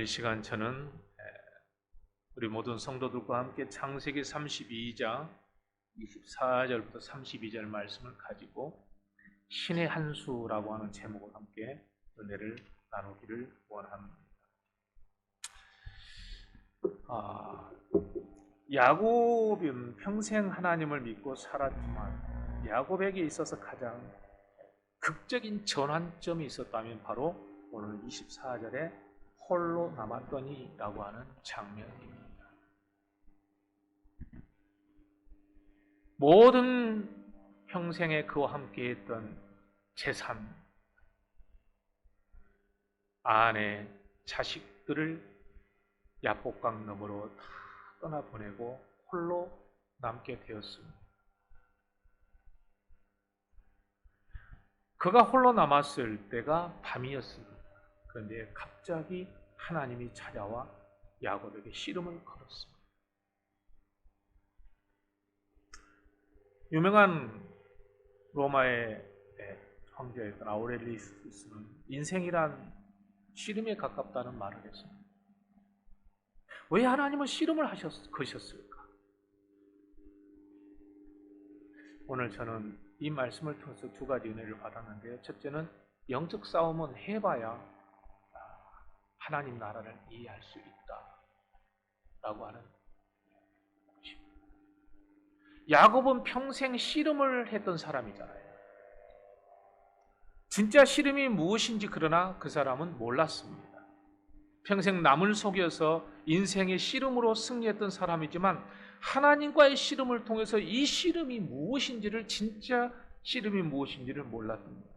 이 시간 저는 우리 모든 성도들과 함께 창세기 32장 24절부터 32절 말씀을 가지고 신의 한 수라고 하는 제목으로 함께 은혜를 나누기를 원합니다. 야곱은 평생 하나님을 믿고 살았지만 야곱에게 있어서 가장 극적인 전환점이 있었다면 바로 오늘 24절에 홀로 남았더니라고 하는 장면입니다. 모든 평생에 그와 함께했던 재산, 아내, 자식들을 야복강 너머로 다 떠나보내고 홀로 남게 되었습니다. 그가 홀로 남았을 때가 밤이었습니다. 그런데 갑자기 하나님이 찾아와 야곱에게 씨름을 걸었습니다. 유명한 로마의 황제였던 아우렐리우스는 인생이란 씨름에 가깝다는 말을 했습니다. 왜 하나님은 씨름을 거셨을까? 오늘 저는 이 말씀을 통해서 두 가지 은혜를 받았는데요. 첫째는 영적 싸움은 해봐야 하나님 나라를 이해할 수 있다라고 하는 것입니다. 야곱은 평생 씨름을 했던 사람이잖아요. 진짜 씨름이 무엇인지 그러나 그 사람은 몰랐습니다. 평생 남을 속여서 인생의 씨름으로 승리했던 사람이지만 하나님과의 씨름을 통해서 이 씨름이 무엇인지를 진짜 씨름이 무엇인지를 몰랐습니다.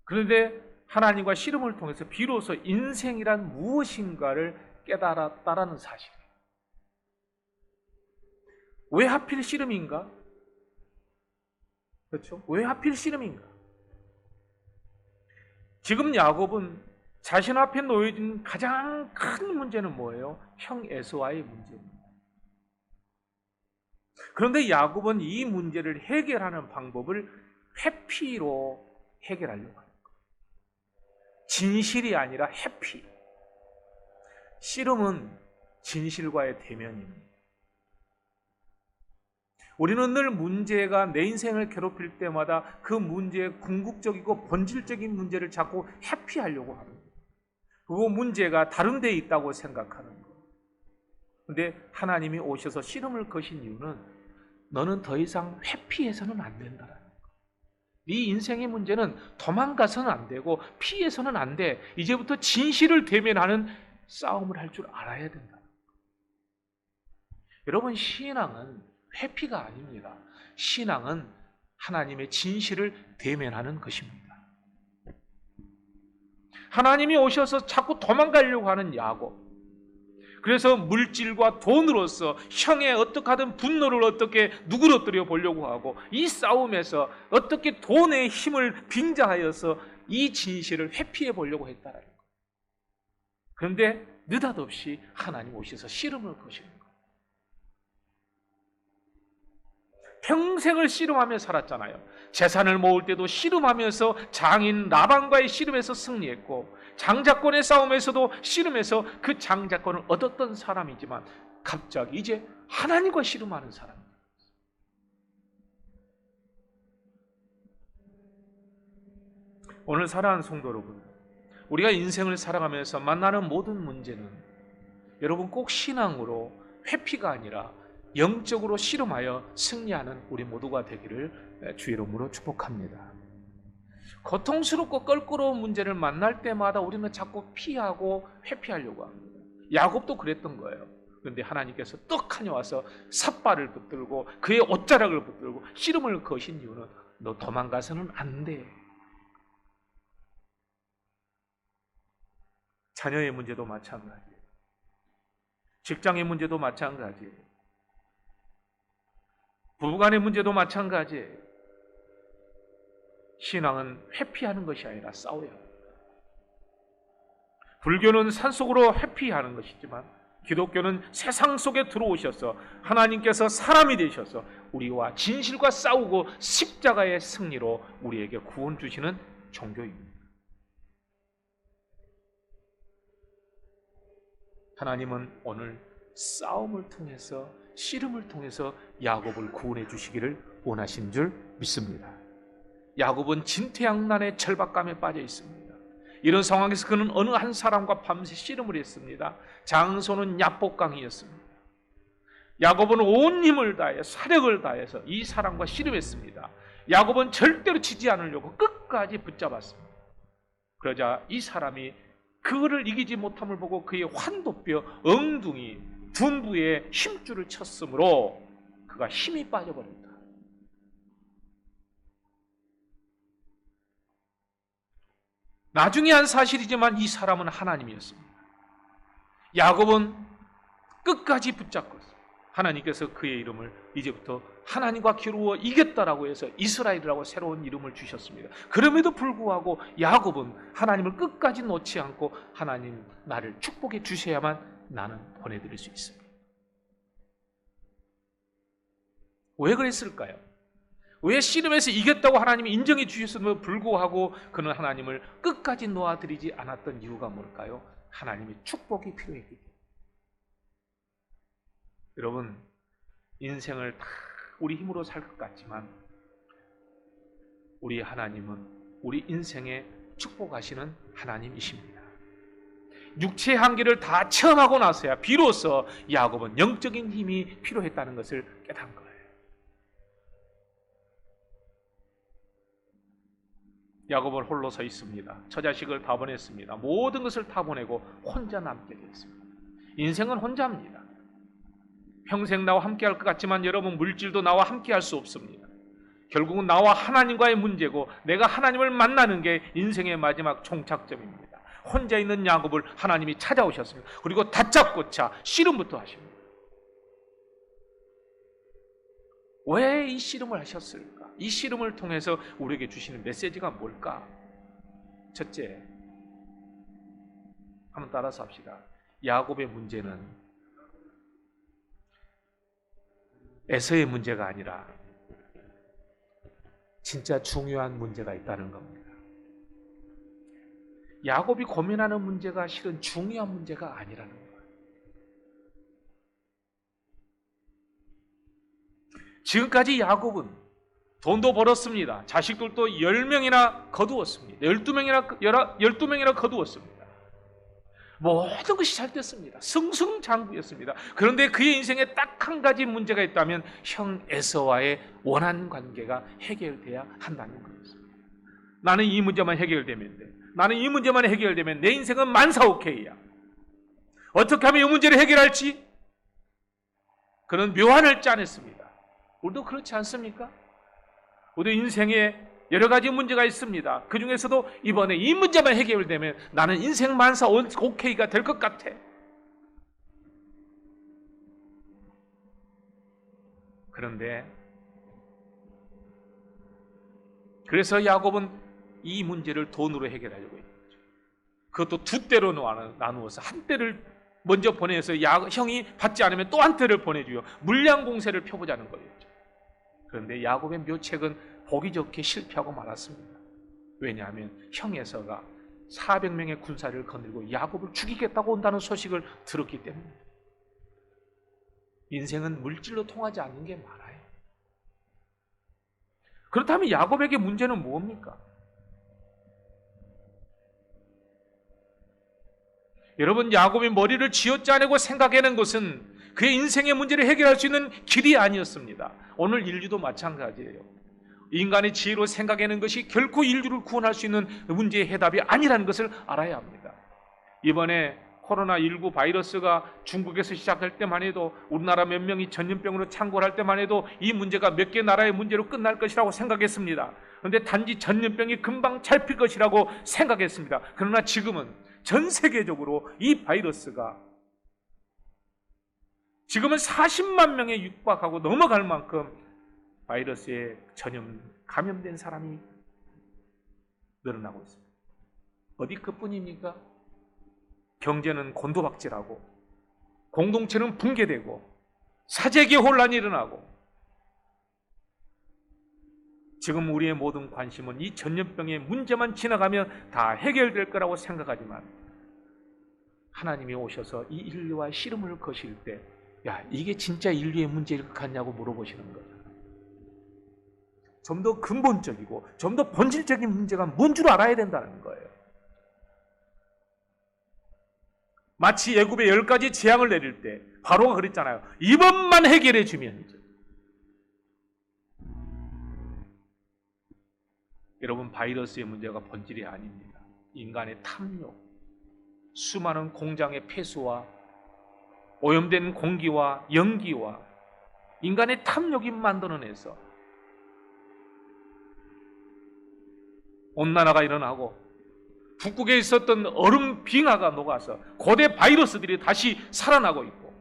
그런데 하나님과 씨름을 통해서 비로소 인생이란 무엇인가를 깨달았다라는 사실이에요. 왜 하필 씨름인가? 그렇죠? 왜 하필 씨름인가? 지금 야곱은 자신 앞에 놓여진 가장 큰 문제는 뭐예요? 형 에서와의 문제입니다. 그런데 야곱은 이 문제를 해결하는 방법을 회피로 해결하려고 합니다. 진실이 아니라 회피. 씨름은 진실과의 대면입니다. 우리는 늘 문제가 내 인생을 괴롭힐 때마다 그 문제의 궁극적이고 본질적인 문제를 자꾸 회피하려고 합니다. 그 문제가 다른 데에 있다고 생각하는 것. 그런데 하나님이 오셔서 씨름을 거신 이유는 너는 더 이상 회피해서는 안 된다라는 거예요. 네 인생의 문제는 도망가서는 안 되고 피해서는 안 돼. 이제부터 진실을 대면하는 싸움을 할 줄 알아야 된다. 여러분, 신앙은 회피가 아닙니다. 신앙은 하나님의 진실을 대면하는 것입니다. 하나님이 오셔서 자꾸 도망가려고 하는 야곱. 그래서 물질과 돈으로서 형의 어떻게 하든 분노를 어떻게 누그러뜨려 보려고 하고 이 싸움에서 어떻게 돈의 힘을 빙자하여서 이 진실을 회피해 보려고 했다는 거예요. 그런데 느닷없이 하나님 오셔서 씨름을 거시는 거예요. 평생을 씨름하며 살았잖아요. 재산을 모을 때도 씨름하면서 장인 라반과의 씨름에서 승리했고 장자권의 싸움에서도 씨름해서 그 장자권을 얻었던 사람이지만 갑자기 이제 하나님과 씨름하는 사람입니다. 오늘 사랑하는 성도 여러분, 우리가 인생을 살아가면서 만나는 모든 문제는 여러분 꼭 신앙으로 회피가 아니라 영적으로 씨름하여 승리하는 우리 모두가 되기를 주의 이름으로 축복합니다. 고통스럽고 껄끄러운 문제를 만날 때마다 우리는 자꾸 피하고 회피하려고 합니다. 야곱도 그랬던 거예요. 그런데 하나님께서 떡하니 와서 삿발을 붙들고 그의 옷자락을 붙들고 씨름을 거신 이유는 너 도망가서는 안 돼. 자녀의 문제도 마찬가지예요. 직장의 문제도 마찬가지예요. 부부간의 문제도 마찬가지예요. 신앙은 회피하는 것이 아니라 싸워야 합니다. 불교는 산속으로 회피하는 것이지만 기독교는 세상 속에 들어오셔서 하나님께서 사람이 되셔서 우리와 진실과 싸우고 십자가의 승리로 우리에게 구원 주시는 종교입니다. 하나님은 오늘 싸움을 통해서, 씨름을 통해서 야곱을 구원해 주시기를 원하신 줄 믿습니다. 야곱은 진퇴양난의 절박감에 빠져 있습니다. 이런 상황에서 그는 어느 한 사람과 밤새 씨름을 했습니다. 장소는 야복강이었습니다. 야곱은 온 힘을 다해 사력을 다해서 이 사람과 씨름했습니다. 야곱은 절대로 지지 않으려고 끝까지 붙잡았습니다. 그러자 이 사람이 그거를 이기지 못함을 보고 그의 환도뼈, 엉둥이, 둔부에 힘줄을 쳤으므로 그가 힘이 빠져버린다. 나중에 한 사실이지만 이 사람은 하나님이었습니다. 야곱은 끝까지 붙잡고 있습니다. 하나님께서 그의 이름을 이제부터 하나님과 겨루어 이겼다라고 해서 이스라엘이라고 새로운 이름을 주셨습니다. 그럼에도 불구하고 야곱은 하나님을 끝까지 놓지 않고 하나님 나를 축복해 주셔야만 나는 보내드릴 수 있습니다. 왜 그랬을까요? 왜 씨름에서 이겼다고 하나님이 인정해 주셨음에도 불구하고 그는 하나님을 끝까지 놓아드리지 않았던 이유가 뭘까요? 하나님의 축복이 필요했기 때문에. 여러분, 인생을 다 우리 힘으로 살 것 같지만 우리 하나님은 우리 인생에 축복하시는 하나님이십니다. 육체의 한계를 다 체험하고 나서야 비로소 야곱은 영적인 힘이 필요했다는 것을 깨달은 거예요. 야곱은 홀로 서 있습니다. 처자식을 다 보냈습니다. 모든 것을 다 보내고 혼자 남게 되었습니다. 인생은 혼자입니다. 평생 나와 함께 할 것 같지만 여러분, 물질도 나와 함께 할 수 없습니다. 결국은 나와 하나님과의 문제고 내가 하나님을 만나는 게 인생의 마지막 종착점입니다. 혼자 있는 야곱을 하나님이 찾아오셨습니다. 그리고 다짜고짜 씨름부터 하십니다. 왜 이 씨름을 하셨을까? 이 씨름을 통해서 우리에게 주시는 메시지가 뭘까? 첫째, 한번 따라서 합시다. 야곱의 문제는 에서의 문제가 아니라 진짜 중요한 문제가 있다는 겁니다. 야곱이 고민하는 문제가 실은 중요한 문제가 아니라는 거예요. 지금까지 야곱은 돈도 벌었습니다. 자식들도 10명이나 거두었습니다. 12명이나 거두었습니다. 모든 것이 잘 됐습니다. 승승장구였습니다. 그런데 그의 인생에 딱 한 가지 문제가 있다면 형 에서와의 원한 관계가 해결돼야 한다는 거였습니다. 나는 이 문제만 해결되면 돼. 나는 이 문제만 해결되면 내 인생은 만사오케이야. 어떻게 하면 이 문제를 해결할지 그는 묘안을 짜냈습니다. 우리도 그렇지 않습니까? 우리 인생에 여러 가지 문제가 있습니다. 그 중에서도 이번에 이 문제만 해결되면 나는 인생 만사 오케이가 될 것 같아. 그래서 야곱은 이 문제를 돈으로 해결하려고 했죠. 그것도 두 때로 나누어서 한 때를 먼저 보내서 형이 받지 않으면 또 한 때를 보내주요. 물량 공세를 펴보자는 거였죠. 그런데 야곱의 묘책은 보기 좋게 실패하고 말았습니다. 왜냐하면 형 에서가 400명의 군사를 거느리고 야곱을 죽이겠다고 온다는 소식을 들었기 때문에. 인생은 물질로 통하지 않는 게 많아요. 그렇다면 야곱에게 문제는 뭡니까? 여러분, 야곱이 머리를 쥐어짜내고 생각해낸 것은 그의 인생의 문제를 해결할 수 있는 길이 아니었습니다. 오늘 인류도 마찬가지예요. 인간의 지혜로 생각해낸 것이 결코 인류를 구원할 수 있는 문제의 해답이 아니라는 것을 알아야 합니다. 이번에 코로나19 바이러스가 중국에서 시작할 때만 해도 우리나라 몇 명이 전염병으로 창궐 할 때만 해도 이 문제가 몇 개 나라의 문제로 끝날 것이라고 생각했습니다. 그런데 단지 전염병이 금방 잡힐 것이라고 생각했습니다. 그러나 지금은 전 세계적으로 이 바이러스가 지금은 40만 명에 육박하고 넘어갈 만큼 바이러스에 감염된 사람이 늘어나고 있습니다. 어디 그뿐입니까? 경제는 곤두박질하고 공동체는 붕괴되고 사재기에 혼란이 일어나고 지금 우리의 모든 관심은 이 전염병의 문제만 지나가면 다 해결될 거라고 생각하지만 하나님이 오셔서 이 인류와 씨름을 거실 때, 야, 이게 진짜 인류의 문제일 것 같냐고 물어보시는 거예요. 좀 더 근본적이고 좀 더 본질적인 문제가 뭔 줄 알아야 된다는 거예요. 마치 애굽에 10가지 재앙을 내릴 때 바로가 그랬잖아요. 이번만 해결해 주면 이제. 여러분, 바이러스의 문제가 본질이 아닙니다. 인간의 탐욕, 수많은 공장의 폐수와 오염된 공기와 연기와 인간의 탐욕이 만들어내서 온난화가 일어나고 북극에 있었던 얼음 빙하가 녹아서 고대 바이러스들이 다시 살아나고 있고,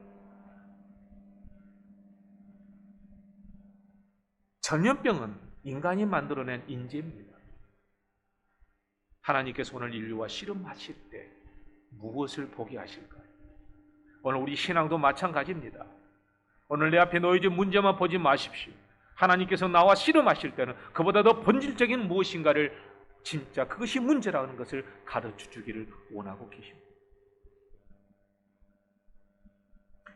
전염병은 인간이 만들어낸 인재입니다. 하나님께서 오늘 인류와 씨름하실 때 무엇을 보게 하실까요? 오늘 우리 신앙도 마찬가지입니다. 오늘 내 앞에 놓여진 문제만 보지 마십시오. 하나님께서 나와 씨름하실 때는 그보다 더 본질적인 무엇인가를, 진짜 그것이 문제라는 것을 가르쳐 주기를 원하고 계십니다.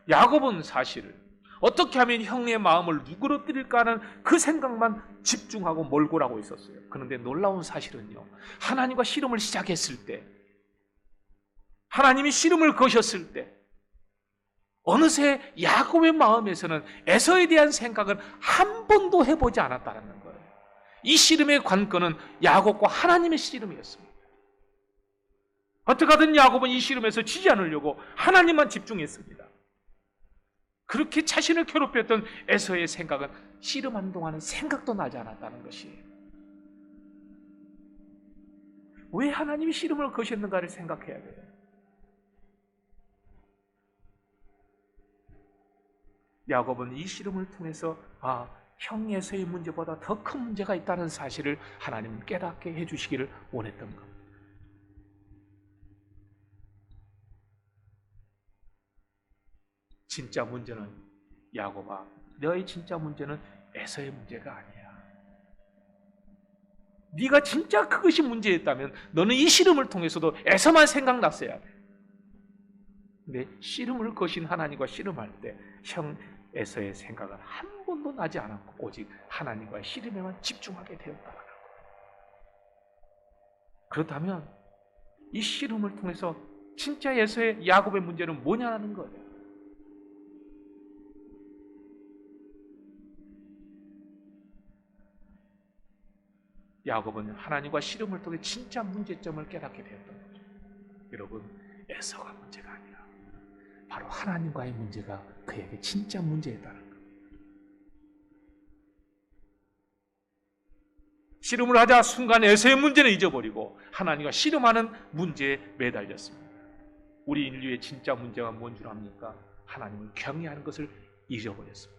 야곱은 사실은 어떻게 하면 형의 마음을 누그러뜨릴까 하는 그 생각만 집중하고 몰골하고 있었어요. 그런데 놀라운 사실은요, 하나님과 씨름을 시작했을 때, 하나님이 씨름을 거셨을 때 어느새 야곱의 마음에서는 에서에 대한 생각은 한 번도 해보지 않았다는 거예요. 이 씨름의 관건은 야곱과 하나님의 씨름이었습니다. 어떻게 하든 야곱은 이 씨름에서 지지 않으려고 하나님만 집중했습니다. 그렇게 자신을 괴롭혔던 에서의 생각은 씨름하는 동안은 생각도 나지 않았다는 것이에요. 왜 하나님이 씨름을 거셨는가를 생각해야 돼요. 야곱은 이 씨름을 통해서 형 에서의 문제보다 더 큰 문제가 있다는 사실을 하나님은 깨닫게 해주시기를 원했던 겁니다. 진짜 문제는, 야곱아, 너의 진짜 문제는 에서의 문제가 아니야. 네가 진짜 그것이 문제였다면 너는 이 씨름을 통해서도 에서만 생각났어야 돼. 근데 씨름을 거신 하나님과 씨름할 때 형 에서의 생각은 한 번도 나지 않았고 오직 하나님과의 씨름에만 집중하게 되었다는 거예요. 그렇다면 이 씨름을 통해서 진짜 에서의, 야곱의 문제는 뭐냐는 거예요. 야곱은 하나님과 씨름을 통해 진짜 문제점을 깨닫게 되었던 거죠. 여러분, 에서가 문제가 아니라 바로 하나님과의 문제가 그에게 진짜 문제였다는 거예요. 씨름을 하자 순간 에서의 문제는 잊어버리고 하나님과 씨름하는 문제에 매달렸습니다. 우리 인류의 진짜 문제가 뭔 줄 압니까? 하나님을 경외하는 것을 잊어버렸습니다.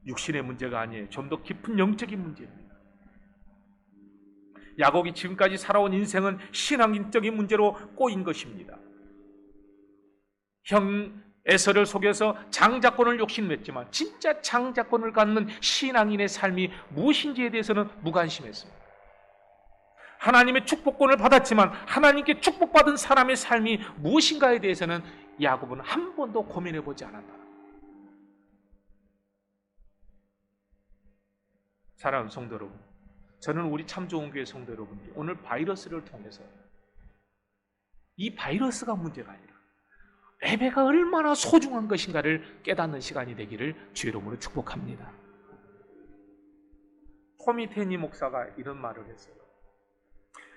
육신의 문제가 아니에요. 좀 더 깊은 영적인 문제입니다. 야곱이 지금까지 살아온 인생은 신앙적인 문제로 꼬인 것입니다. 형 에서를 속여서 장자권을 욕심냈지만 진짜 장자권을 갖는 신앙인의 삶이 무엇인지에 대해서는 무관심했습니다. 하나님의 축복권을 받았지만 하나님께 축복받은 사람의 삶이 무엇인가에 대해서는 야곱은 한 번도 고민해보지 않았다. 사랑하는 성도 여러분, 저는 우리 참 좋은 교회 성도 여러분들이 오늘 바이러스를 통해서 이 바이러스가 문제가 아니라 예배가 얼마나 소중한 것인가를 깨닫는 시간이 되기를 주의 이름으로 축복합니다. 토미 테니 목사가 이런 말을 했어요.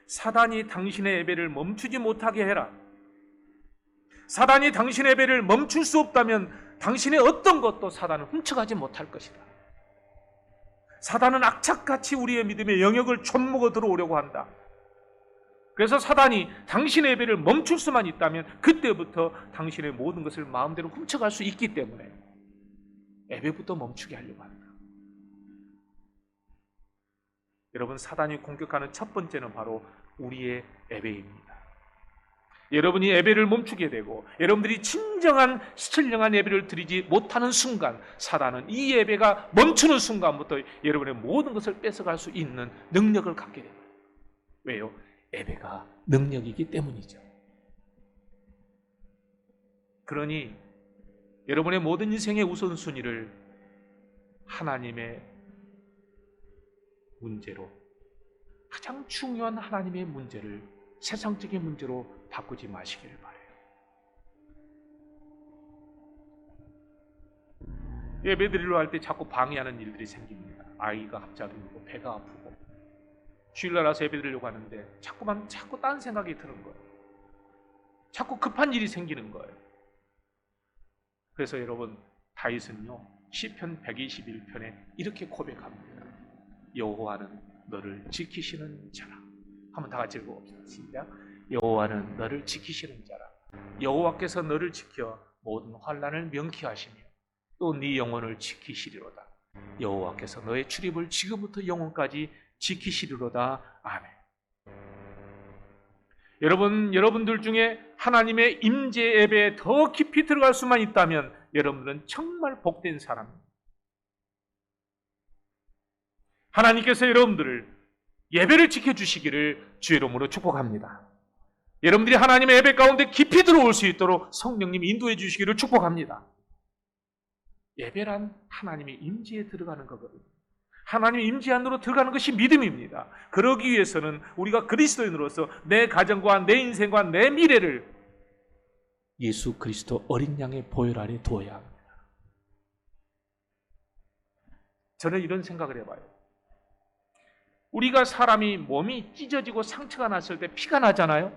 사단이 당신의 예배를 멈추지 못하게 해라. 사단이 당신의 예배를 멈출 수 없다면 당신의 어떤 것도 사단은 훔쳐가지 못할 것이다. 사단은 악착같이 우리의 믿음의 영역을 촌먹어 들어오려고 한다. 그래서 사단이 당신의 예배를 멈출 수만 있다면 그때부터 당신의 모든 것을 마음대로 훔쳐갈 수 있기 때문에 예배부터 멈추게 하려고 한다. 여러분, 사단이 공격하는 첫 번째는 바로 우리의 예배입니다. 여러분이 예배를 멈추게 되고 여러분들이 진정한 신령한 예배를 드리지 못하는 순간 사단은 이 예배가 멈추는 순간부터 여러분의 모든 것을 뺏어갈 수 있는 능력을 갖게 됩니다. 왜요? 예배가 능력이기 때문이죠. 그러니 여러분의 모든 인생의 우선순위를 하나님의 문제로, 가장 중요한 하나님의 문제를 세상적인 문제로 바꾸지 마시기를 바라요. 예배드리러 할 때 자꾸 방해하는 일들이 생깁니다. 아이가 갑자기 울고 배가 아프고, 주일날 와서 예배드리려고 하는데 자꾸 딴 생각이 드는 거예요. 자꾸 급한 일이 생기는 거예요. 그래서 여러분, 다윗은요 시편 121편에 이렇게 고백합니다. 여호와는 너를 지키시는 자라. 한번 다 같이 읽어봅시다. 시작. 여호와는 너를 지키시는 자라. 여호와께서 너를 지켜 모든 환난을 명쾌하시며 또 네 영혼을 지키시리로다. 여호와께서 너의 출입을 지금부터 영혼까지 지키시리로다. 아멘. 여러분들 중에 하나님의 임재 예배에 더 깊이 들어갈 수만 있다면 여러분들은 정말 복된 사람입니다. 하나님께서 여러분들을 예배를 지켜주시기를 주의 이름으로 축복합니다. 여러분들이 하나님의 예배 가운데 깊이 들어올 수 있도록 성령님 인도해 주시기를 축복합니다. 예배란 하나님의 임재에 들어가는 거거든요. 하나님의 임재 안으로 들어가는 것이 믿음입니다. 그러기 위해서는 우리가 그리스도인으로서 내 가정과 내 인생과 내 미래를 예수 그리스도 어린 양의 보혈 아래 두어야 합니다. 저는 이런 생각을 해봐요. 우리가 사람이 몸이 찢어지고 상처가 났을 때 피가 나잖아요.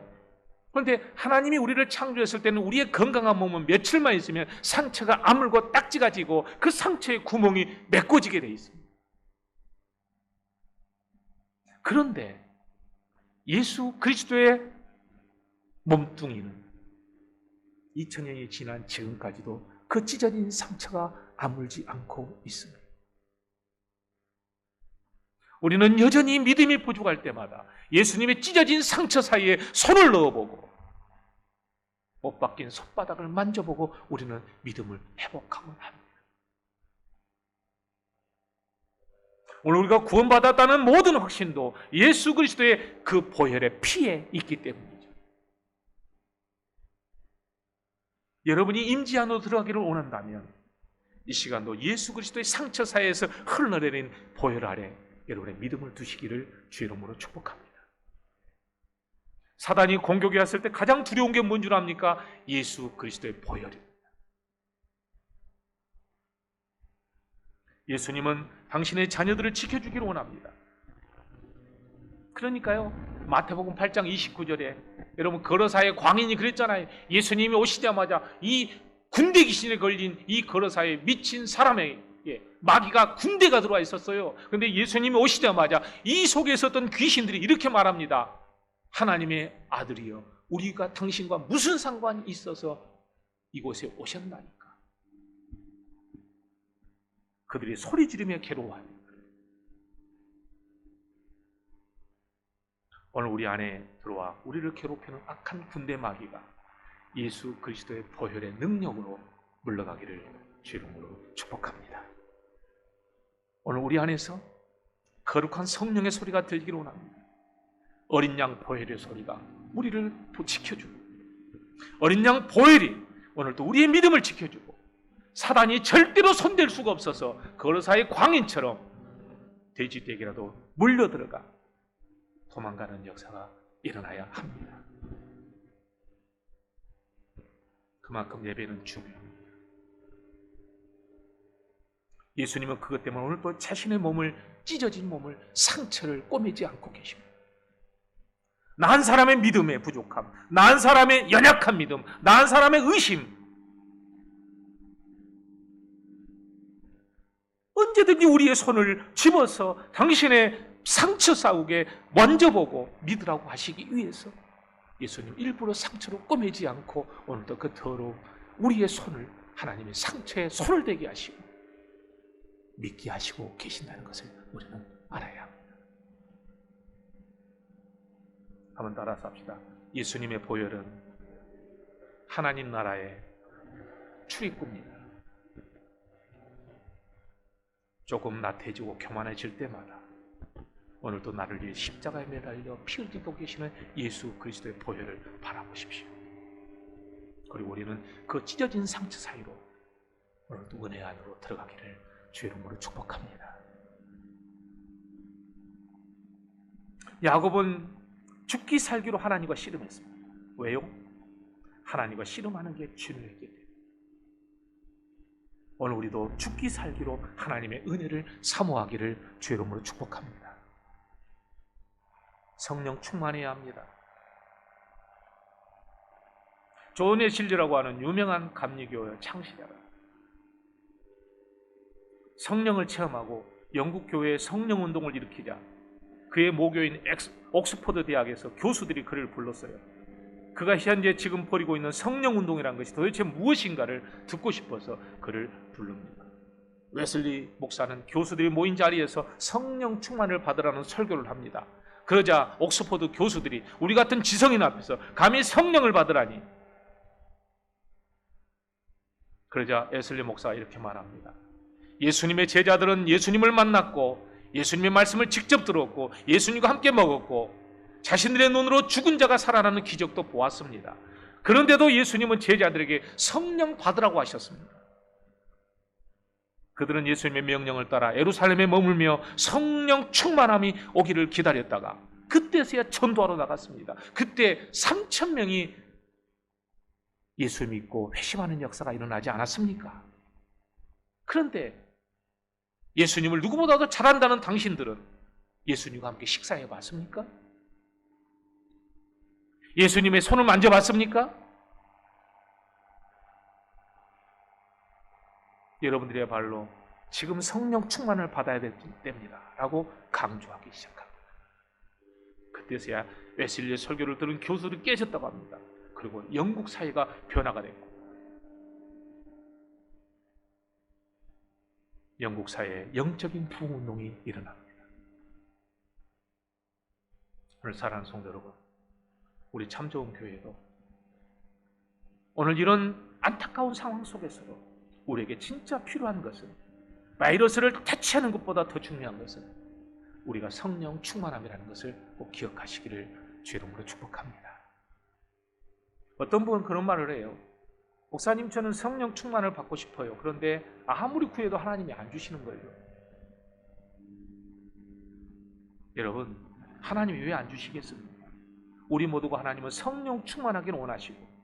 그런데 하나님이 우리를 창조했을 때는 우리의 건강한 몸은 며칠만 있으면 상처가 아물고 딱지가 지고 그 상처의 구멍이 메꿔지게 돼 있습니다. 그런데 예수 그리스도의 몸뚱이는 2000년이 지난 지금까지도 그 찢어진 상처가 아물지 않고 있습니다. 우리는 여전히 믿음이 부족할 때마다 예수님의 찢어진 상처 사이에 손을 넣어보고 못 박힌 손바닥을 만져보고 우리는 믿음을 회복하곤 합니다. 오늘 우리가 구원받았다는 모든 확신도 예수 그리스도의 그 보혈의 피에 있기 때문이죠. 여러분이 임재 안으로 들어가기를 원한다면 이 시간도 예수 그리스도의 상처 사이에서 흘러내린 보혈 아래 여러분의 믿음을 두시기를 주의 이름으로 축복합니다. 사단이 공격해 왔을 때 가장 두려운 게 뭔 줄 압니까? 예수 그리스도의 보혈입니다. 예수님은 당신의 자녀들을 지켜주기를 원합니다. 그러니까요, 마태복음 8장 29절에 여러분 거러사의 광인이 그랬잖아요. 예수님이 오시자마자 이 군대 귀신에 걸린 이 거러사에 미친 사람에게 마귀가 군대가 들어와 있었어요. 그런데 예수님이 오시자마자 이 속에 있었던 귀신들이 이렇게 말합니다. 하나님의 아들이여, 우리가 당신과 무슨 상관이 있어서 이곳에 오셨나니까. 그들이 소리 지르며 괴로워합니다. 오늘 우리 안에 들어와 우리를 괴롭히는 악한 군대 마귀가 예수 그리스도의 보혈의 능력으로 물러가기를 주의 이름으로 축복합니다. 오늘 우리 안에서 거룩한 성령의 소리가 들기를 원합니다. 어린 양 보혈의 소리가 우리를 지켜주고, 어린 양 보혈이 오늘도 우리의 믿음을 지켜주고, 사단이 절대로 손댈 수가 없어서 거러사의 광인처럼 돼지떼기라도 물려들어가 도망가는 역사가 일어나야 합니다. 그만큼 예배는 중요합니다. 예수님은 그것 때문에 오늘 또 자신의 몸을, 찢어진 몸을, 상처를 꿰매지 않고 계십니다. 난 사람의 믿음의 부족함, 난 사람의 연약한 믿음, 난 사람의 의심, 언제든지 우리의 손을 집어서 당신의 상처 싸우게 먼저 보고 믿으라고 하시기 위해서 예수님 일부러 상처로 꿰매지 않고 오늘도 그 더러운 우리의 손을 하나님의 상처에 손을 대게 하시고 믿게 하시고 계신다는 것을 우리는 알아야 합니다. 한번 따라서 합시다. 예수님의 보혈은 하나님 나라의 출입구입니다. 조금 나태해지고 교만해질 때마다 오늘도 나를 위해 십자가에 매달려 피 흘리고 계시는 예수 그리스도의 보혈을 바라보십시오. 그리고 우리는 그 찢어진 상처 사이로 오늘도 은혜 안으로 들어가기를 주의 이름으로 축복합니다. 야곱은 죽기 살기로 하나님과 씨름했습니다. 왜요? 하나님과 씨름하는 게 중요했기 때문에. 오늘 우리도 죽기 살기로 하나님의 은혜를 사모하기를 주의 이름으로 축복합니다. 성령 충만해야 합니다. 존 웨슬리라고 하는 유명한 감리교 창시자가 성령을 체험하고 영국 교회에 성령 운동을 일으키자 그의 모교인 옥스퍼드 대학에서 교수들이 그를 불렀어요. 그가 현재 지금 벌이고 있는 성령 운동이라는 것이 도대체 무엇인가를 듣고 싶어서 그를 부릅니다. 웨슬리 목사는 교수들이 모인 자리에서 성령 충만을 받으라는 설교를 합니다. 그러자 옥스퍼드 교수들이 우리 같은 지성인 앞에서 감히 성령을 받으라니. 그러자 웨슬리 목사가 이렇게 말합니다. 예수님의 제자들은 예수님을 만났고 예수님의 말씀을 직접 들었고 예수님과 함께 먹었고 자신들의 눈으로 죽은 자가 살아나는 기적도 보았습니다. 그런데도 예수님은 제자들에게 성령 받으라고 하셨습니다. 그들은 예수님의 명령을 따라 예루살렘에 머물며 성령 충만함이 오기를 기다렸다가 그때서야 전도하러 나갔습니다. 그때 3,000명이 예수 믿고 회심하는 역사가 일어나지 않았습니까? 그런데 예수님을 누구보다도 잘한다는 당신들은 예수님과 함께 식사해 봤습니까? 예수님의 손을 만져봤습니까? 여러분들의 발로 지금 성령 충만을 받아야 됩니다 라고 강조하기 시작합니다. 그때서야 웨슬리의 설교를 들은 교수들이 깨졌다고 합니다. 그리고 영국 사회가 변화가 됐고 영국 사회에 영적인 부흥운동이 일어납니다. 오늘 사랑하는 성도 여러분, 우리 참 좋은 교회도 오늘 이런 안타까운 상황 속에서도 우리에게 진짜 필요한 것은 바이러스를 퇴치하는 것보다 더 중요한 것은 우리가 성령 충만함이라는 것을 꼭 기억하시기를 주의 이름으로 축복합니다. 어떤 분은 그런 말을 해요. 목사님, 저는 성령 충만을 받고 싶어요. 그런데 아무리 구해도 하나님이 안 주시는 거예요. 여러분, 하나님이 왜 안 주시겠습니까? 우리 모두가 하나님은 성령 충만하기를 원하시고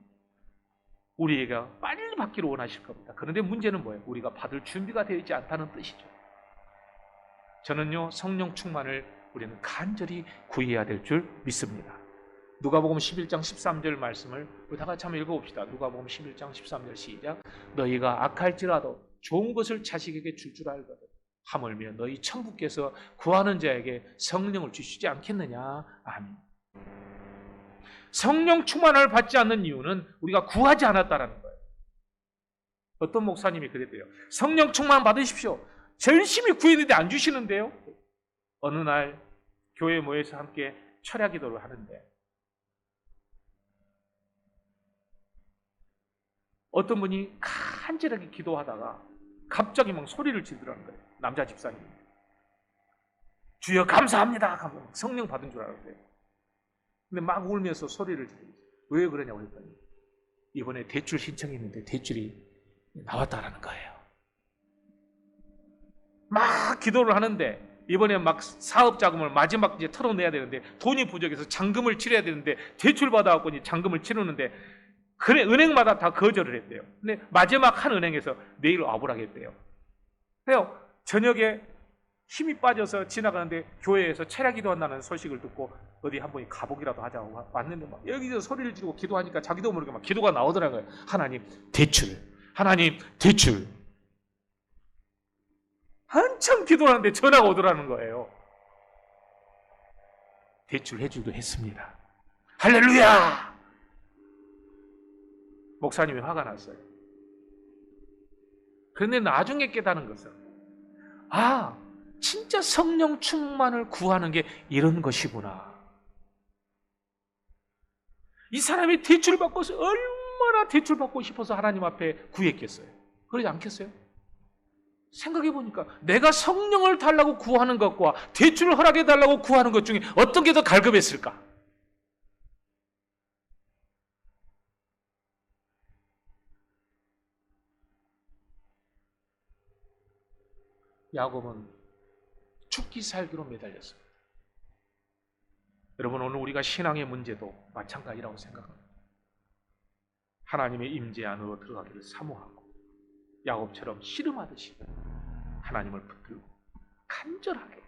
우리가 빨리 받기를 원하실 겁니다. 그런데 문제는 뭐예요? 우리가 받을 준비가 되어 있지 않다는 뜻이죠. 저는요, 성령 충만을 우리는 간절히 구해야 될 줄 믿습니다. 누가복음 11장 13절 말씀을 우리 다 같이 한번 읽어봅시다. 누가복음 11장 13절 시작. 너희가 악할지라도 좋은 것을 자식에게 줄 알거든 하물며 너희 천부께서 구하는 자에게 성령을 주시지 않겠느냐. 아멘. 성령 충만을 받지 않는 이유는 우리가 구하지 않았다는 거예요. 어떤 목사님이 그랬대요. 성령 충만 받으십시오. 열심히 구했는데 안 주시는데요. 어느 날 교회에 모여서 함께 철야 기도를 하는데 어떤 분이 간절하게 기도하다가 갑자기 막 소리를 지르더라는 거예요. 남자 집사님. 주여 감사합니다. 성령 받은 줄 알았대요. 근데 막 울면서 소리를 지르고 왜 그러냐고 했더니 이번에 대출 신청했는데 대출이 나왔다라는 거예요. 막 기도를 하는데 이번에 막 사업 자금을 마지막 이제 털어내야 되는데 돈이 부족해서 잔금을 치러야 되는데 대출 받아갖고 잔금을 치르는데 그래 은행마다 다 거절을 했대요. 근데 마지막 한 은행에서 내일 와보라겠대요. 그래요. 저녁에 힘이 빠져서 지나가는데 교회에서 철야 기도한다는 소식을 듣고 어디 한 번이 가보기라도 하자고 왔는데 막 여기서 소리를 지르고 기도하니까 자기도 모르게 막 기도가 나오더라고요. 하나님 대출, 하나님 대출. 한참 기도하는데 전화가 오더라는 거예요. 대출해주기도 했습니다. 할렐루야! 목사님이 화가 났어요. 그런데 나중에 깨닫는 것은 진짜 성령 충만을 구하는 게 이런 것이구나. 이 사람이 대출 받고서 얼마나 대출 받고 싶어서 하나님 앞에 구했겠어요. 그러지 않겠어요? 생각해 보니까 내가 성령을 달라고 구하는 것과 대출을 허락해 달라고 구하는 것 중에 어떤 게 더 갈급했을까? 야곱은 죽기 살기로 매달렸습니다. 여러분, 오늘 우리가 신앙의 문제도 마찬가지라고 생각합니다. 하나님의 임재 안으로 들어가기를 사모하고 야곱처럼 씨름하듯이 하나님을 붙들고 간절하게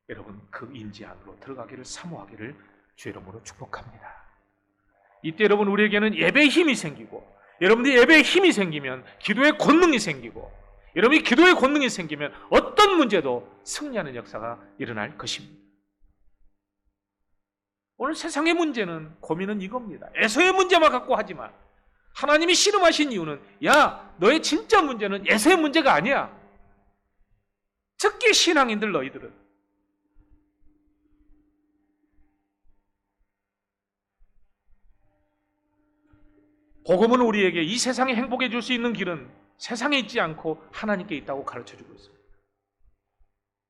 여러분 그 임재 안으로 들어가기를 사모하기를 주의 이름으로 축복합니다. 이때 여러분 우리에게는 예배의 힘이 생기고, 여러분들이 예배의 힘이 생기면 기도의 권능이 생기고, 여러분이 기도의 권능이 생기면 어떤 문제도 승리하는 역사가 일어날 것입니다. 오늘 세상의 문제는, 고민은 이겁니다. 에서의 문제만 갖고 하지만 하나님이 씨름하신 이유는, 야, 너의 진짜 문제는 에서의 문제가 아니야. 특히 신앙인들 너희들은 복음은 우리에게 이 세상에 행복해 줄 수 있는 길은 세상에 있지 않고 하나님께 있다고 가르쳐주고 있습니다.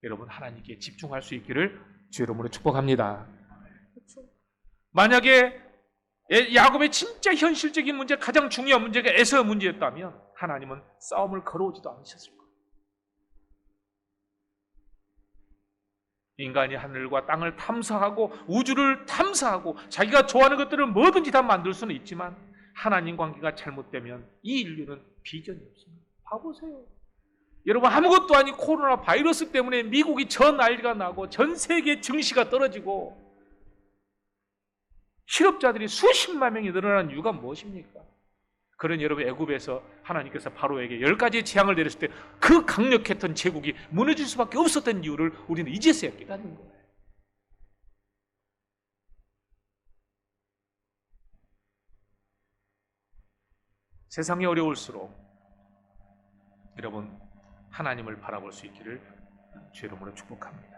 여러분, 하나님께 집중할 수 있기를 주의 이름으로 축복합니다. 만약에 야곱의 진짜 현실적인 문제, 가장 중요한 문제가 에서의 문제였다면 하나님은 싸움을 걸어오지도 않으셨을 거예요. 인간이 하늘과 땅을 탐사하고 우주를 탐사하고 자기가 좋아하는 것들을 뭐든지 다 만들 수는 있지만 하나님 관계가 잘못되면 이 인류는 비전이 없습니다. 봐보세요. 여러분, 아무것도 아닌 코로나 바이러스 때문에 미국이 전 난리가 나고 전 세계 증시가 떨어지고 실업자들이 수십만 명이 늘어난 이유가 무엇입니까? 그런 여러분, 애굽에서 하나님께서 바로에게 10가지의 재앙을 내렸을 때 그 강력했던 제국이 무너질 수밖에 없었던 이유를 우리는 이제서야 깨닫는 거예요. 세상이 어려울수록 여러분 하나님을 바라볼 수 있기를 주의 이름으로 축복합니다.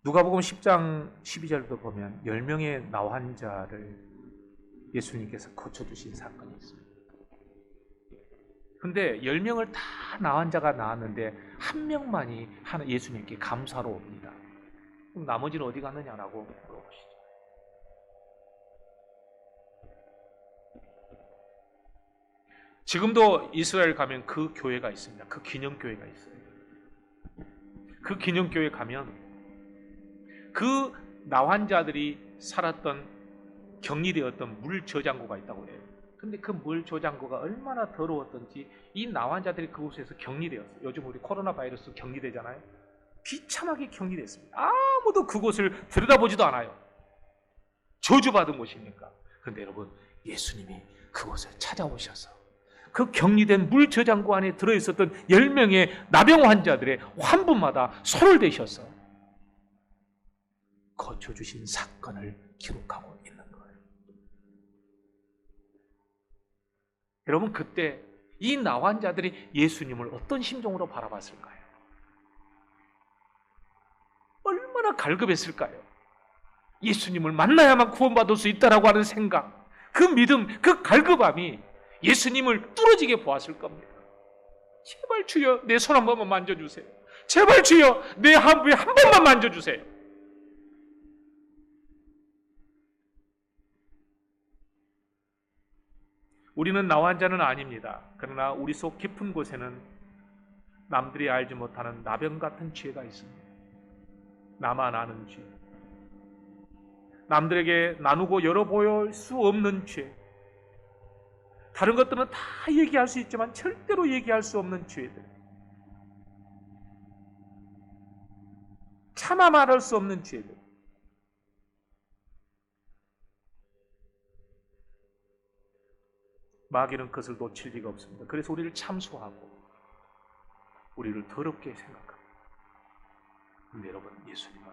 누가복음 10장 12절도 보면 10명의 나환자를 예수님께서 고쳐주신 사건이 있습니다. 근데 10명을 다 나환자가 나왔는데 한 명만이 예수님께 감사로 옵니다. 그럼 나머지는 어디 갔느냐라고 물어보시죠. 지금도 이스라엘 가면 그 교회가 있습니다. 그 기념교회가 있어요. 그 기념교회 가면 그 나환자들이 살았던 격리되었던 물 저장고가 있다고 해요. 근데 그 물 저장고가 얼마나 더러웠던지 이 나환자들이 그곳에서 격리되었어요. 요즘 우리 코로나 바이러스 격리되잖아요. 비참하게 격리됐습니다. 아무도 그곳을 들여다보지도 않아요. 저주받은 곳이니까. 그런데 여러분, 예수님이 그곳을 찾아오셔서 그 격리된 물 저장고 안에 들어있었던 10명의 나병 환자들의 환부마다 손을 대셔서 고쳐주신 사건을 기록하고 있는 거예요. 여러분, 그때 이 나환자들이 예수님을 어떤 심정으로 바라봤을까요? 얼마나 갈급했을까요? 예수님을 만나야만 구원받을 수 있다라고 하는 생각, 그 믿음, 그 갈급함이 예수님을 뚫어지게 보았을 겁니다. 제발 주여 내 손 한 번만 만져주세요. 제발 주여 내 한부에 한 번만 만져주세요. 우리는 나환자는 아닙니다. 그러나 우리 속 깊은 곳에는 남들이 알지 못하는 나병 같은 죄가 있습니다. 나만 아는 죄, 남들에게 나누고 열어보일 수 없는 죄, 다른 것들은 다 얘기할 수 있지만 절대로 얘기할 수 없는 죄들, 차마 말할 수 없는 죄들. 마귀는 그것을 놓칠 리가 없습니다. 그래서 우리를 참소하고 우리를 더럽게 생각합니다. 그런데 여러분, 예수님은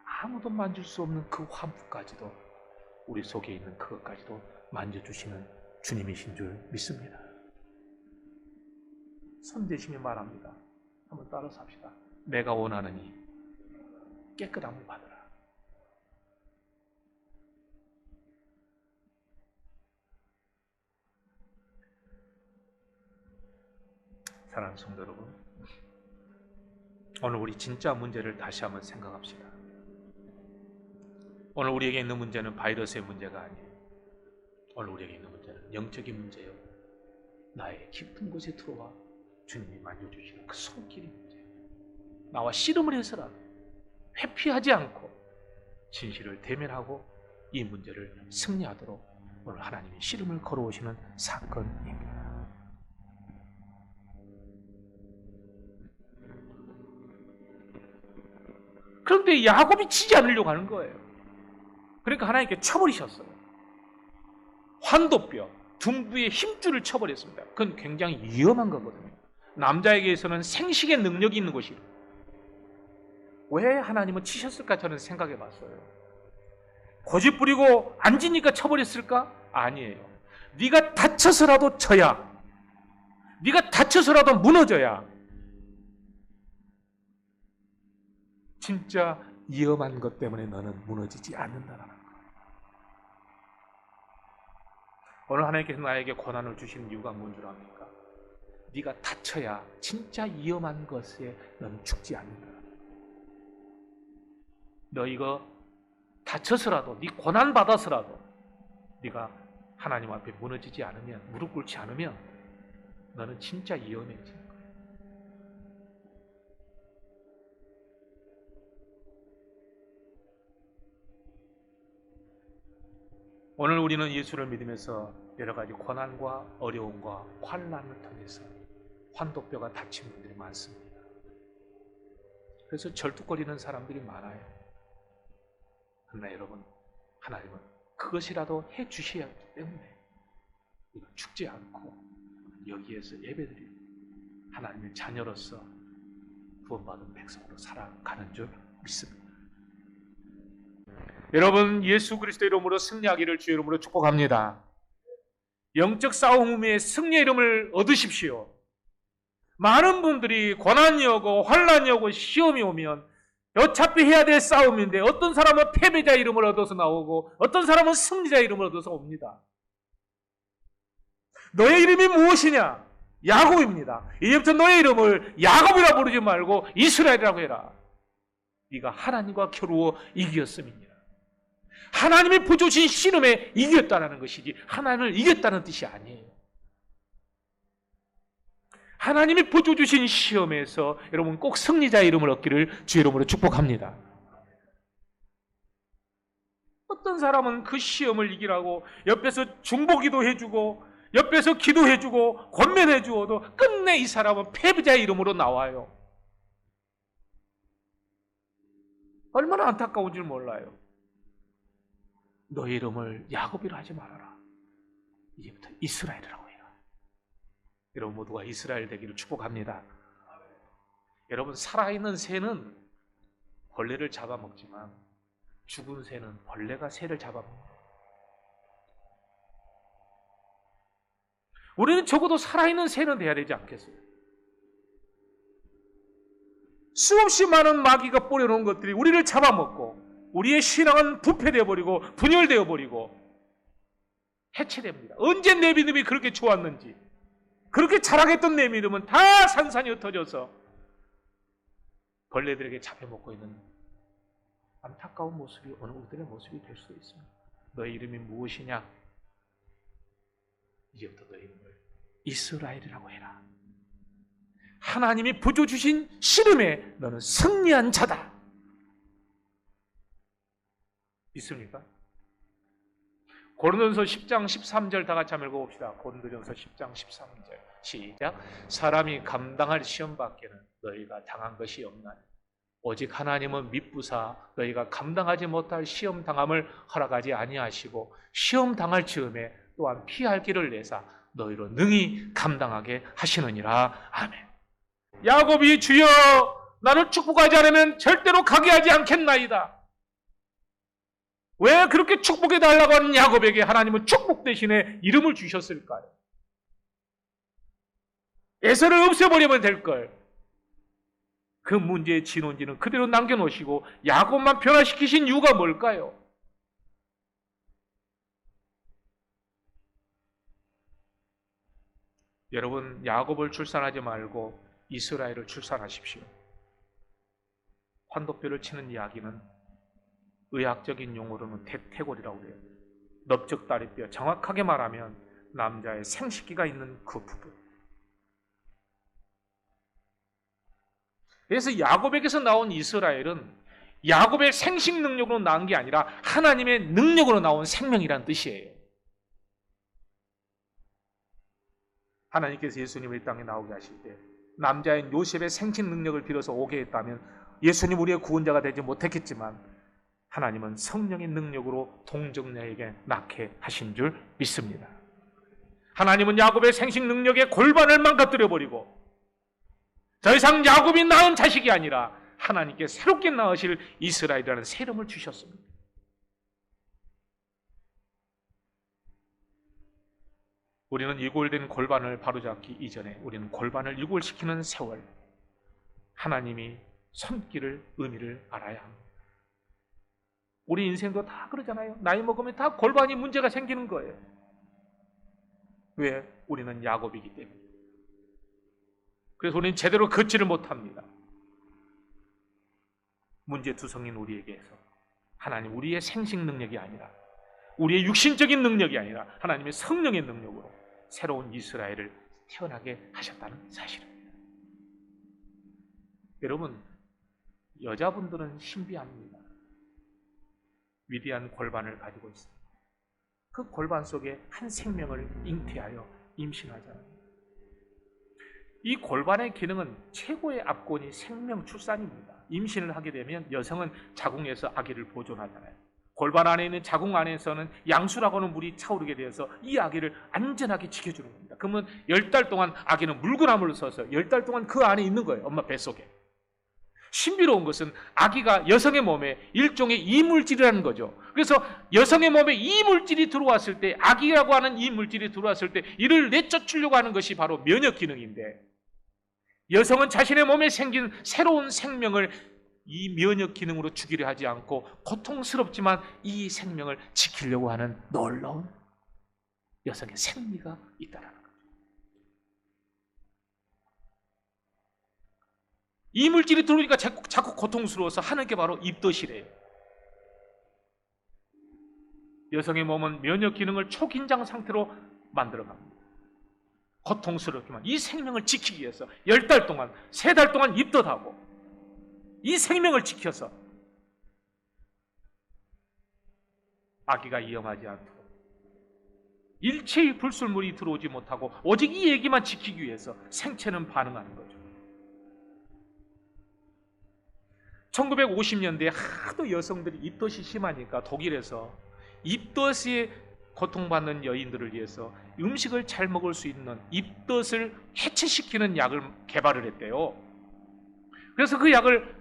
아무도 만질 수 없는 그 환부까지도, 우리 속에 있는 그것까지도 만져주시는 주님이신 줄 믿습니다. 손대시며 말합니다. 한번 따라서 합시다. 내가 원하느니 깨끗함을 받으라. 사랑하는 성도 여러분, 오늘 우리 진짜 문제를 다시 한번 생각합시다. 오늘 우리에게 있는 문제는 바이러스의 문제가 아니에요. 오늘 우리에게 있는 문제는 영적인 문제예요. 나의 깊은 곳에 들어와 주님이 만져주시는 그 손길이 문제예요. 나와 씨름을 해서라도 회피하지 않고 진실을 대면하고 이 문제를 승리하도록 오늘 하나님이 씨름을 걸어오시는 사건입니다. 그런데 야곱이 지지 않으려고 하는 거예요. 그러니까 하나님께 쳐버리셨어요. 환도뼈, 둔부의 힘줄을 쳐버렸습니다. 그건 굉장히 위험한 거거든요. 남자에게서는 생식의 능력이 있는 것이에요. 왜 하나님은 치셨을까 저는 생각해 봤어요. 고집 부리고 안 지니까 쳐버렸을까? 아니에요. 네가 다쳐서라도 쳐야, 네가 다쳐서라도 무너져야 진짜 위험한 것 때문에 너는 무너지지 않는다라는 거예요. 오늘 하나님께서 나에게 고난을 주시는 이유가 뭔 줄 압니까? 네가 다쳐야 진짜 위험한 것에 너는 죽지 않는다. 너 이거 다쳐서라도, 네 고난 받아서라도 네가 하나님 앞에 무너지지 않으면, 무릎 꿇지 않으면 너는 진짜 위험해지는 거예요. 오늘 우리는 예수를 믿으면서 여러 가지 고난과 어려움과 환난을 통해서 환도뼈가 다친 분들이 많습니다. 그래서 절뚝거리는 사람들이 많아요. 그러나 여러분, 하나님은 그것이라도 해주셔야 하기 때문에 우리가 죽지 않고 여기에서 예배드리고 하나님의 자녀로서 구원받은 백성으로 살아가는 줄 믿습니다. 여러분, 예수 그리스도 이름으로 승리하기를 주의 이름으로 축복합니다. 영적 싸움의 승리의 이름을 얻으십시오. 많은 분들이 고난이 오고 환난이 오고 시험이 오면 어차피 해야 될 싸움인데 어떤 사람은 패배자 이름을 얻어서 나오고 어떤 사람은 승리자 이름을 얻어서 옵니다. 너의 이름이 무엇이냐? 야곱입니다. 이제부터 너의 이름을 야곱이라 부르지 말고 이스라엘이라고 해라. 네가 하나님과 겨루어 이겼음이니라. 하나님이 부어주신 씨름에 이겼다는 것이지 하나님을 이겼다는 뜻이 아니에요. 하나님이 부어주신 시험에서 여러분 꼭 승리자의 이름을 얻기를 주의 이름으로 축복합니다. 어떤 사람은 그 시험을 이기라고 옆에서 중보기도 해주고 옆에서 기도해주고 권면해주어도 끝내 이 사람은 패배자의 이름으로 나와요. 얼마나 안타까운지 몰라요. 너의 이름을 야곱이라 하지 말아라. 이제부터 이스라엘이라고 해라. 여러분 모두가 이스라엘 되기를 축복합니다. 여러분, 살아있는 새는 벌레를 잡아먹지만 죽은 새는 벌레가 새를 잡아먹는다. 우리는 적어도 살아있는 새는 돼야 되지 않겠어요? 수없이 많은 마귀가 뿌려놓은 것들이 우리를 잡아먹고 우리의 신앙은 부패되어 버리고 분열되어 버리고 해체됩니다. 언제 내 믿음이 그렇게 좋았는지, 그렇게 자랑했던 내 믿음은 다 산산이 흩어져서 벌레들에게 잡혀먹고 있는 안타까운 모습이 어느 우리들의 모습이 될 수도 있습니다. 너의 이름이 무엇이냐? 이제부터 너의 이름을 이스라엘이라고 해라. 하나님이 부어주신 씨름에 너는 승리한 자다. 있습니까? 고린도전서 10장 13절 다 같이 한번 읽어봅시다. 고린도전서 10장 13절 시작. 사람이 감당할 시험 밖에는 너희가 당한 것이 없나니 오직 하나님은 미쁘사 너희가 감당하지 못할 시험 당함을 허락하지 아니하시고 시험 당할 즈음에 또한 피할 길을 내사 너희로 능히 감당하게 하시느니라. 아멘. 야곱이 주여 나를 축복하지 않으면 절대로 가게 하지 않겠나이다. 왜 그렇게 축복해 달라고 하는 야곱에게 하나님은 축복 대신에 이름을 주셨을까요? 에서를 없애버리면 될걸. 그 문제의 진원지는 그대로 남겨놓으시고 야곱만 변화시키신 이유가 뭘까요? 여러분, 야곱을 출산하지 말고 이스라엘을 출산하십시오. 환도뼈를 치는 이야기는 의학적인 용어로는 대퇴골이라고 해요. 넓적다리뼈, 정확하게 말하면 남자의 생식기가 있는 그 부분. 그래서 야곱에게서 나온 이스라엘은 야곱의 생식 능력으로 나온 게 아니라 하나님의 능력으로 나온 생명이란 뜻이에요. 하나님께서 예수님을 이 땅에 나오게 하실 때 남자인 요셉의 생식 능력을 빌어서 오게 했다면 예수님 우리의 구원자가 되지 못했겠지만 하나님은 성령의 능력으로 동정녀에게 낳게 하신 줄 믿습니다. 하나님은 야곱의 생식 능력의 골반을 망가뜨려버리고 더 이상 야곱이 낳은 자식이 아니라 하나님께 새롭게 낳으실 이스라엘이라는 새 이름을 주셨습니다. 우리는 이골된 골반을 바로잡기 이전에 우리는 골반을 이골시키는 세월, 하나님이 손길을, 의미를 알아야 합니다. 우리 인생도 다 그러잖아요. 나이 먹으면 다 골반이 문제가 생기는 거예요. 왜? 우리는 야곱이기 때문에. 그래서 우리는 제대로 걷지를 못합니다. 문제투성인 우리에게서 하나님, 우리의 생식 능력이 아니라, 우리의 육신적인 능력이 아니라 하나님의 성령의 능력으로 새로운 이스라엘을 태어나게 하셨다는 사실입니다. 여러분, 여자분들은 신비합니다. 위대한 골반을 가지고 있습니다. 그 골반 속에 한 생명을 잉태하여 임신하잖아요. 이 골반의 기능은 최고의 압권이 생명 출산입니다. 임신을 하게 되면 여성은 자궁에서 아기를 보존하잖아요. 골반 안에 있는 자궁 안에서는 양수라고 하는 물이 차오르게 되어서 이 아기를 안전하게 지켜주는 겁니다. 그러면 10달 동안 아기는 물구나무를 서서 10달 동안 그 안에 있는 거예요. 엄마 뱃속에. 신비로운 것은 아기가 여성의 몸에 일종의 이물질이라는 거죠. 그래서 여성의 몸에 이물질이 들어왔을 때, 아기라고 하는 이물질이 들어왔을 때 이를 내쫓으려고 하는 것이 바로 면역 기능인데, 여성은 자신의 몸에 생긴 새로운 생명을 이 면역 기능으로 죽이려 하지 않고 고통스럽지만 이 생명을 지키려고 하는 놀라운 여성의 생리가 있다는 거죠. 이물질이 들어오니까 자꾸 고통스러워서 하는 게 바로 입덧이래요. 여성의 몸은 면역 기능을 초긴장 상태로 만들어갑니다. 고통스럽지만 이 생명을 지키기 위해서 10달 동안, 3달 동안 입덧하고 이 생명을 지켜서 아기가 위험하지 않도록 일체의 불순물이 들어오지 못하고 오직 이 얘기만 지키기 위해서 생체는 반응하는 거죠. 1950년대에 하도 여성들이 입덧이 심하니까 독일에서 입덧에 고통받는 여인들을 위해서 음식을 잘 먹을 수 있는 입덧을 해체시키는 약을 개발을 했대요. 그래서 그 약을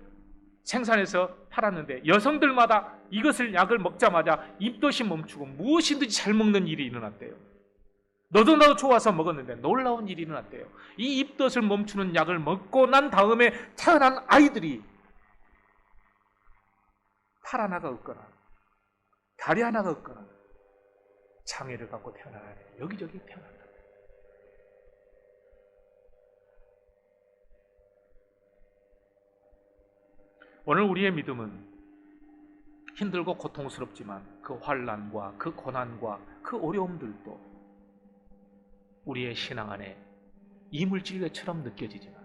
생산해서 팔았는데 여성들마다 이것을 약을 먹자마자 입덧이 멈추고 무엇이든지 잘 먹는 일이 일어났대요. 너도 나도 좋아서 먹었는데 놀라운 일이 일어났대요. 이 입덧을 멈추는 약을 먹고 난 다음에 태어난 아이들이 팔 하나가 없거나 다리 하나가 없거나 장애를 갖고 태어나요. 여기저기 태어난다. 오늘 우리의 믿음은 힘들고 고통스럽지만 그 환난과 그 고난과 그 어려움들도 우리의 신앙 안에 이물질처럼 느껴지지만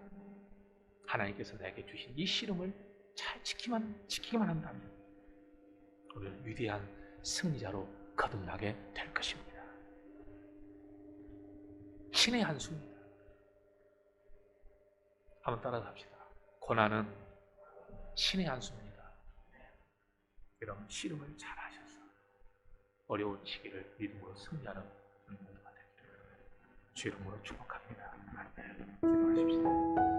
하나님께서 내게 주신 이 씨름을 잘 지키기만 한다면 우리는 위대한 승리자로 거듭나게 될 것입니다. 신의 한수입니다. 한번 따라갑시다. 고난은 신의 한수입니다. 여러분, 씨름을 잘 하셔서 어려운 시기를 믿음으로 승리하는 모두가 되기를 주 이름으로 축복합니다. 기도하십시다.